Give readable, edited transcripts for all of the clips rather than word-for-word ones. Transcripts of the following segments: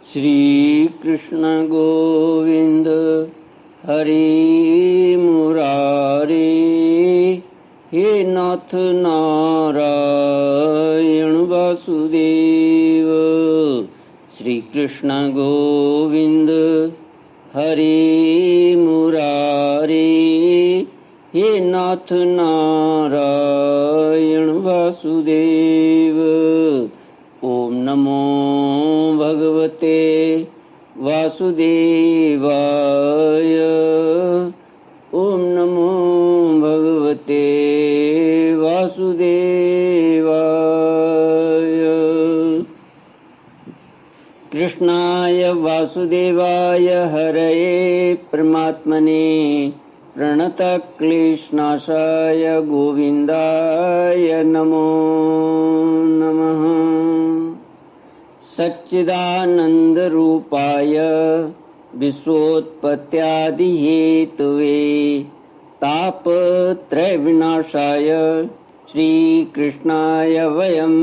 श्री कृष्ण गोविंद हरि मुरारी। हे नाथ नारायण वासुदेव। श्री कृष्ण गोविंद हरि मुरारी। हे नाथ नारायण वासुदेव। ओम नमो भगवते वासुदेवाय। ओम नमो भगवते वासुदेवाय। कृष्णाय वासुदेवाय हरये परमात्मने प्रणतक्लेशनाशाय गोविन्दाय नमो नमः। सच्चिदानन्दरूपाय विश्वोत्पत्त्यादिहेतवे तापत्रयविनाशाय श्रीकृष्णाय वयं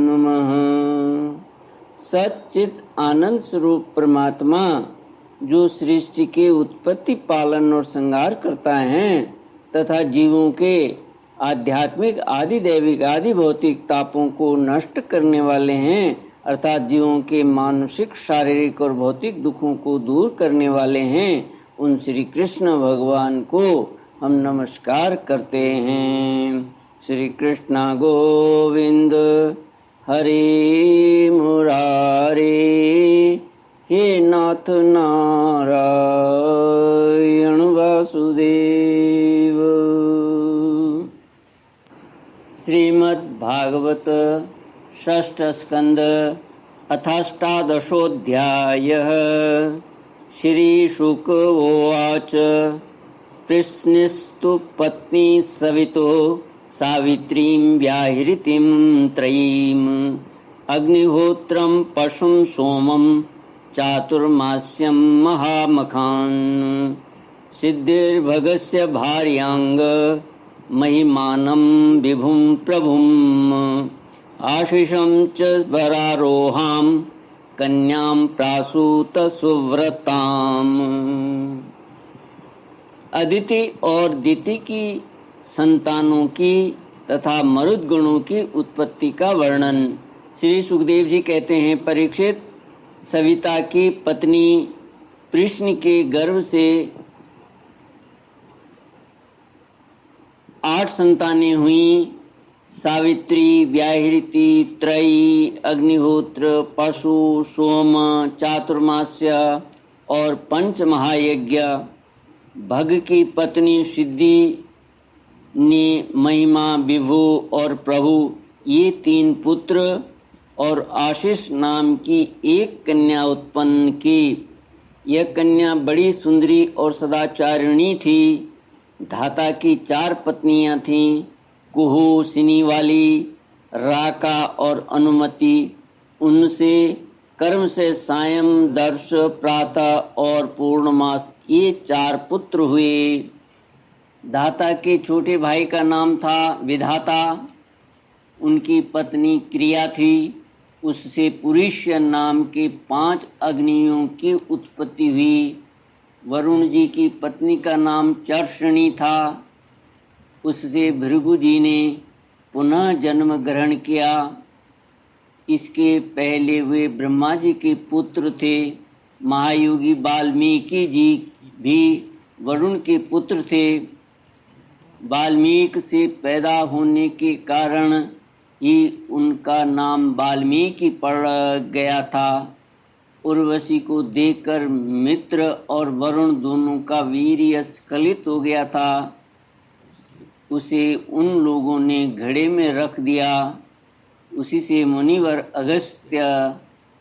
नमः। सच्चित आनंद स्वरूप परमात्मा जो सृष्टि के उत्पत्ति, पालन और संहार करता है तथा जीवों के आध्यात्मिक, आदि दैविक, आदि भौतिक तापों को नष्ट करने वाले हैं, अर्थात जीवों के मानसिक, शारीरिक और भौतिक दुखों को दूर करने वाले हैं, उन श्री कृष्ण भगवान को हम नमस्कार करते हैं। श्री कृष्ण गोविंद हरि मुरारी। हे नाथ नारायण वासुदेव। श्रीमद् भागवत षष्ठ स्कंद अथाष्टादशोऽध्यायः। श्री शुक उवाच प्रश्निस्तु पत्नी सवितो सावित्रीं व्याहृतिं त्रयीम् अग्निहोत्रं पशुं सोमं चातुर्मास्यं महामखान् सिद्धिर्भगस्य भार्याङ्ग महिमानं विभुं प्रभुम् आशिषं च वरारोहां कन्यां प्रासूत सुव्रताम्। अदिति और दिति की संतानों की तथा मरुद गणों की उत्पत्ति का वर्णन। श्री सुखदेव जी कहते हैं, परीक्षित, सविता की पत्नी कृष्ण के गर्भ से 8 संतानें हुईं। सावित्री, व्याहृति, त्रयी, अग्निहोत्र, पशु, सोम, चातुर्मास्य और पंच महायज्ञ। भग की पत्नी सिद्धि ने महिमा, विभु और प्रभु ये 3 पुत्र और आशीष नाम की एक कन्या उत्पन्न की। यह कन्या बड़ी सुंदरी और सदाचारिणी थी। धाता की 4 पत्नियां थीं, कुहू, सिनीवाली, राका और अनुमति। उनसे कर्म से सायं, दर्श, प्रातः और पूर्णमास ये 4 पुत्र हुए। धाता के छोटे भाई का नाम था विधाता। उनकी पत्नी क्रिया थी। उससे पुरुष्य नाम के 5 अग्नियों की उत्पत्ति हुई। वरुण जी की पत्नी का नाम चर्षणी था। उससे भृगु जी ने पुनः जन्म ग्रहण किया। इसके पहले वे ब्रह्मा जी के पुत्र थे। महायोगी वाल्मीकि जी भी वरुण के पुत्र थे। वाल्मीकि से पैदा होने के कारण ही उनका नाम वाल्मीकि पड़ गया था। उर्वशी को देखकर मित्र और वरुण दोनों का वीर्य स्खलित हो गया था। उसे उन लोगों ने घड़े में रख दिया। उसी से मुनिवर अगस्त्य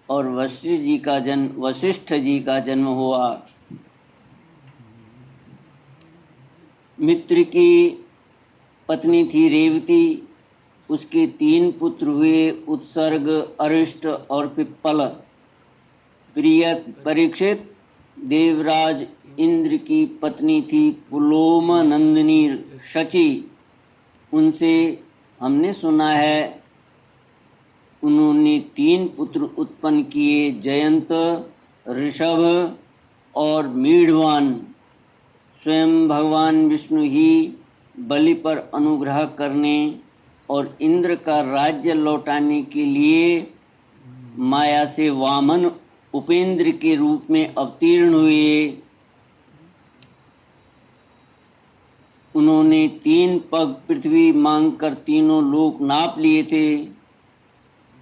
और वशिष्ठ जी का जन्म हुआ। मित्र की पत्नी थी रेवती। उसके 3 पुत्र हुए, उत्सर्ग, अरिष्ट और पिप्पल। प्रिय परीक्षित, देवराज इंद्र की पत्नी थी पुलोम नंदिनी शची। उनसे हमने सुना है उन्होंने 3 पुत्र उत्पन्न किए, जयंत, ऋषभ और मीढ़वान। स्वयं भगवान विष्णु ही बलि पर अनुग्रह करने और इंद्र का राज्य लौटाने के लिए माया से वामन उपेंद्र के रूप में अवतीर्ण हुए। उन्होंने 3 पग पृथ्वी मांगकर तीनों लोक नाप लिए थे।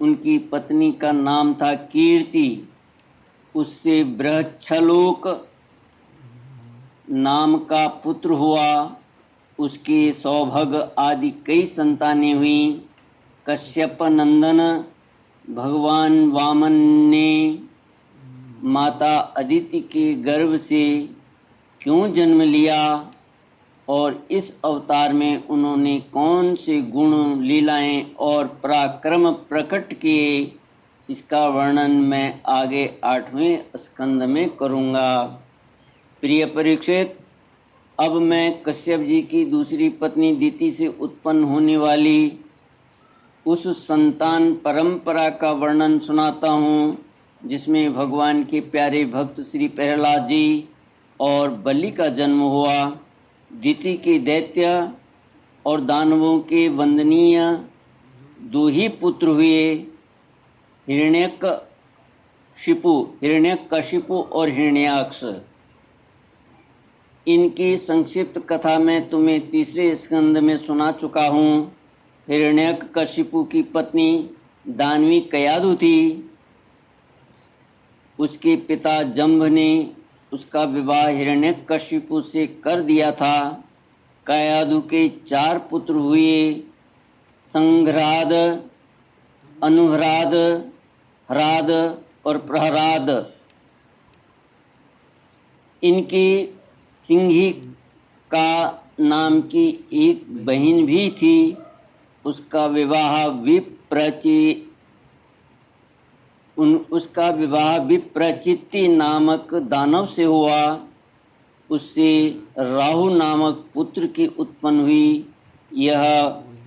उनकी पत्नी का नाम था कीर्ति। उससे बृहच्छलोक नाम का पुत्र हुआ। उसके सौभग आदि कई संतानें हुईं। कश्यप नंदन भगवान वामन ने माता अदिति के गर्भ से क्यों जन्म लिया और इस अवतार में उन्होंने कौन से गुण, लीलाएं और पराक्रम प्रकट किए, इसका वर्णन मैं आगे 8वें स्कंद में करूँगा। प्रिय परीक्षित, अब मैं कश्यप जी की दूसरी पत्नी दिति से उत्पन्न होने वाली उस संतान परंपरा का वर्णन सुनाता हूँ, जिसमें भगवान के प्यारे भक्त श्री प्रहलाद जी और बलि का जन्म हुआ। दिति के दैत्य और दानवों के वंदनीय 2 ही पुत्र हुए, हिरण्यकशिपु और हिरण्याक्ष। इनकी संक्षिप्त कथा मैं तुम्हें 3 स्कंद में सुना चुका हूँ। हिरण्यकशिपु की पत्नी दानवी कयाधु थी। उसके पिता जंभ ने उसका विवाह हिरण्यकशिपु से कर दिया था। कयाधु के 4 पुत्र हुए, संघ्राद, अनुह्राद, ह्राद और प्रहराद। इनकी सिंही का नाम की एक बहन भी थी। उसका विवाह विप्रचित्ति नामक दानव से हुआ। उससे राहु नामक पुत्र की उत्पन्न हुई। यह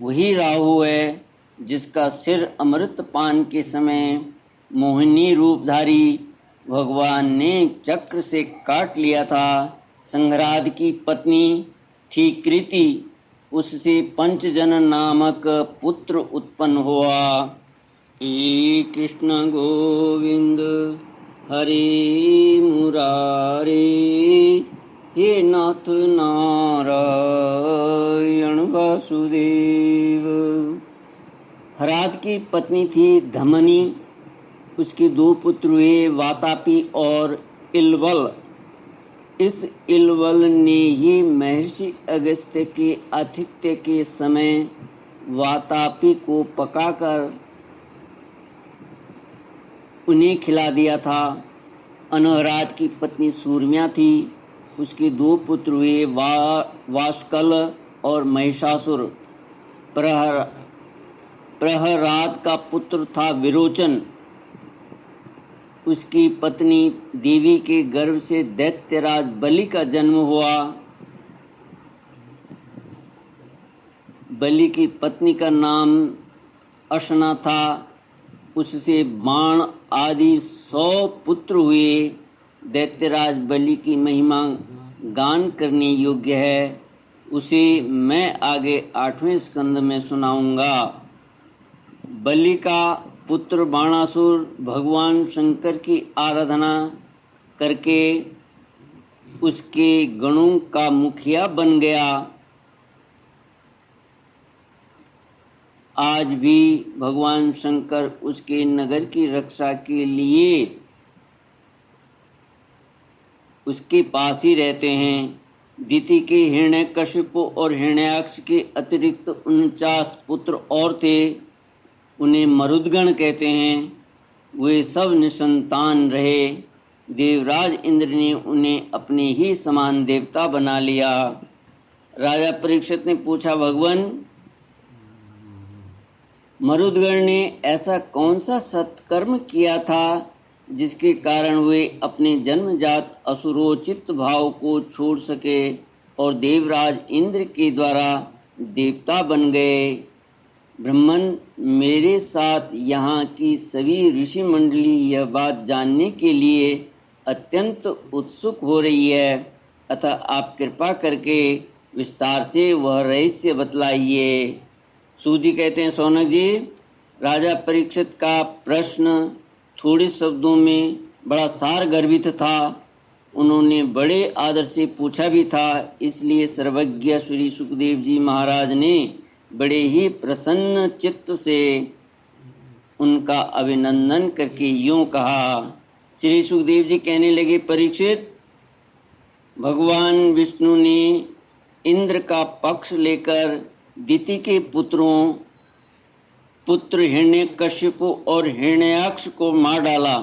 वही राहु है जिसका सिर अमृत पान के समय मोहिनी रूपधारी भगवान ने चक्र से काट लिया था। संघ्राद की पत्नी थी कृति। उससे पंचजन नामक पुत्र उत्पन्न हुआ। श्री कृष्ण गोविंद हरे मुरारे, हे नाथ नारायण वासुदेव। ह्राद की पत्नी थी धमनी। उसके 2 पुत्र हुए, वातापी और इलवल। इस इलवल ने ही महर्षि अगस्त्य के आतिथ्य के समय वातापी को पकाकर उन्हें खिला दिया था। अनुह्राद की पत्नी सूर्म्या थी। उसके 2 पुत्र हुए, वाष्कल और महिषासुर। प्रहराद का पुत्र था विरोचन। उसकी पत्नी देवी के गर्भ से दैत्यराज बलि का जन्म हुआ। बलि की पत्नी का नाम अशना था। उससे बाण आदि 100 पुत्र हुए। दैत्यराज बलि की महिमा गान करने योग्य है। उसे मैं आगे 8वें स्कंद में सुनाऊंगा। बलि का पुत्र बाणासुर भगवान शंकर की आराधना करके उसके गणों का मुखिया बन गया। आज भी भगवान शंकर उसके नगर की रक्षा के लिए उसके पास ही रहते हैं। दिति के हिरण्यकशिपु और हिरण्याक्ष के अतिरिक्त 49 पुत्र और थे। उन्हें मरुदगण कहते हैं। वे सब निसंतान रहे। देवराज इंद्र ने उन्हें अपने ही समान देवता बना लिया। राजा परीक्षित ने पूछा, भगवान, मरुदगण ने ऐसा कौन सा सत्कर्म किया था जिसके कारण वे अपने जन्मजात असुरोचित भाव को छोड़ सके और देवराज इंद्र के द्वारा देवता बन गए? ब्रह्मन, मेरे साथ यहाँ की सभी ऋषि मंडली यह बात जानने के लिए अत्यंत उत्सुक हो रही है, अतः आप कृपा करके विस्तार से वह रहस्य बतलाइए। सूजी कहते हैं, सौनक जी, राजा परीक्षित का प्रश्न थोड़े शब्दों में बड़ा सार गर्भित था। उन्होंने बड़े आदर से पूछा भी था, इसलिए सर्वज्ञ श्री सुखदेव जी महाराज ने बड़े ही प्रसन्न चित्त से उनका अभिनंदन करके यूं कहा। श्री सुखदेव जी कहने लगे, परीक्षित, भगवान विष्णु ने इंद्र का पक्ष लेकर दिति के पुत्र हिरण्यकश्यप और हिरण्याक्ष को मार डाला।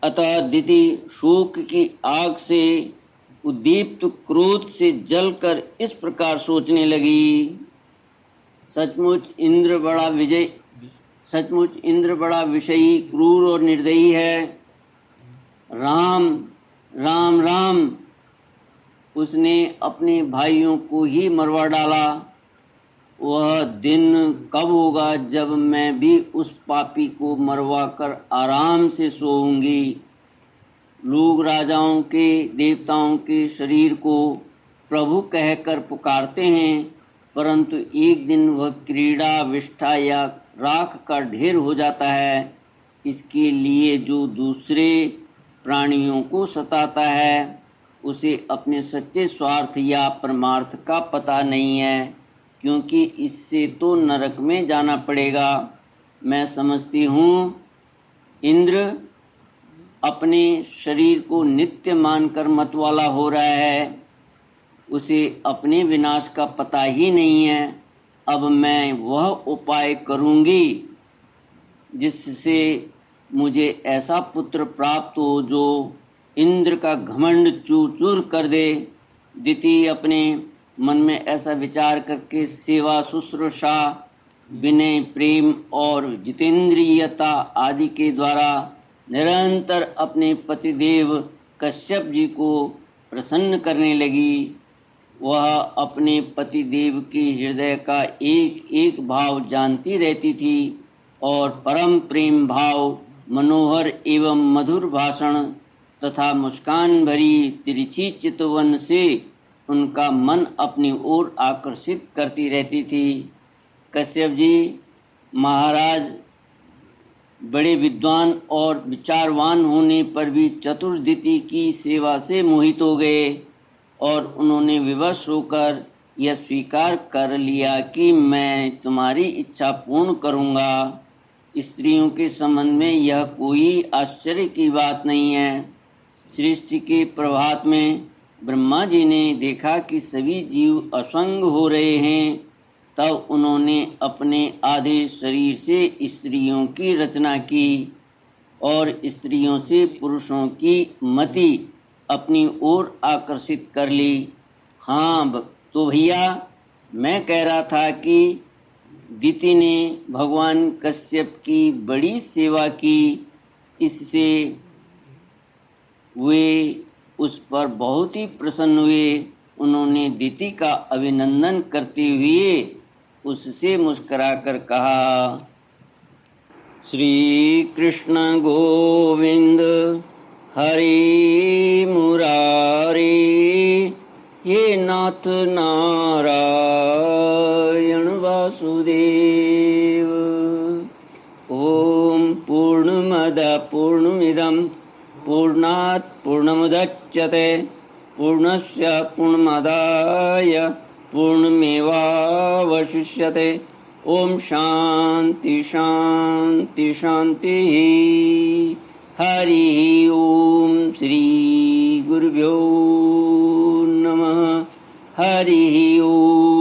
अतः दिति शोक की आग से उद्दीप्त क्रोध से जलकर इस प्रकार सोचने लगी, सचमुच इंद्र बड़ा विषयी, क्रूर और निर्दयी है। राम राम राम, उसने अपने भाइयों को ही मरवा डाला। वह दिन कब होगा जब मैं भी उस पापी को मरवा कर आराम से सोऊंगी। लोग राजाओं के, देवताओं के शरीर को प्रभु कहकर पुकारते हैं, परंतु एक दिन वह क्रीड़ा, विष्ठा या राख का ढेर हो जाता है। इसके लिए जो दूसरे प्राणियों को सताता है, उसे अपने सच्चे स्वार्थ या परमार्थ का पता नहीं है, क्योंकि इससे तो नरक में जाना पड़ेगा। मैं समझती हूँ इंद्र अपने शरीर को नित्य मानकर मतवाला हो रहा है, उसे अपने विनाश का पता ही नहीं है। अब मैं वह उपाय करूँगी जिससे मुझे ऐसा पुत्र प्राप्त हो जो इंद्र का घमंड चूर चूर कर दे। दिति अपने मन में ऐसा विचार करके सेवा, शुश्रूषा, विनय, प्रेम और जितेंद्रियता आदि के द्वारा निरंतर अपने पतिदेव कश्यप जी को प्रसन्न करने लगी। वह अपने पतिदेव के हृदय का एक एक भाव जानती रहती थी और परम प्रेम भाव, मनोहर एवं मधुर भाषण तथा मुस्कान भरी तिरछी चितवन से उनका मन अपनी ओर आकर्षित करती रहती थी। कश्यप जी महाराज बड़े विद्वान और विचारवान होने पर भी चतुर दिति की सेवा से मोहित हो गए और उन्होंने विवश होकर यह स्वीकार कर लिया कि मैं तुम्हारी इच्छा पूर्ण करूँगा। स्त्रियों के संबंध में यह कोई आश्चर्य की बात नहीं है। सृष्टि के प्रभात में ब्रह्मा जी ने देखा कि सभी जीव असंग हो रहे हैं, तब उन्होंने अपने आधे शरीर से स्त्रियों की रचना की और स्त्रियों से पुरुषों की मति अपनी ओर आकर्षित कर ली। हाँ तो भैया, मैं कह रहा था कि दिति ने भगवान कश्यप की बड़ी सेवा की, इससे वे उस पर बहुत ही प्रसन्न हुए। उन्होंने दिति का अभिनंदन करते हुए उससे मुस्कुराकर कहा, श्री कृष्ण गोविंद हरि मुरारी, हे नाथ नारायण वासुदेव। ओम पूर्णमद पूर्णमिदं पूर्णात् पूर्णमुदच्यते पूर्णस्य पूर्णमादाय पूर्णमेवावशिष्यते। ओम शांति शांति शांति। हरि ओम श्री गुरुभ्यो नमः। हरि ओम।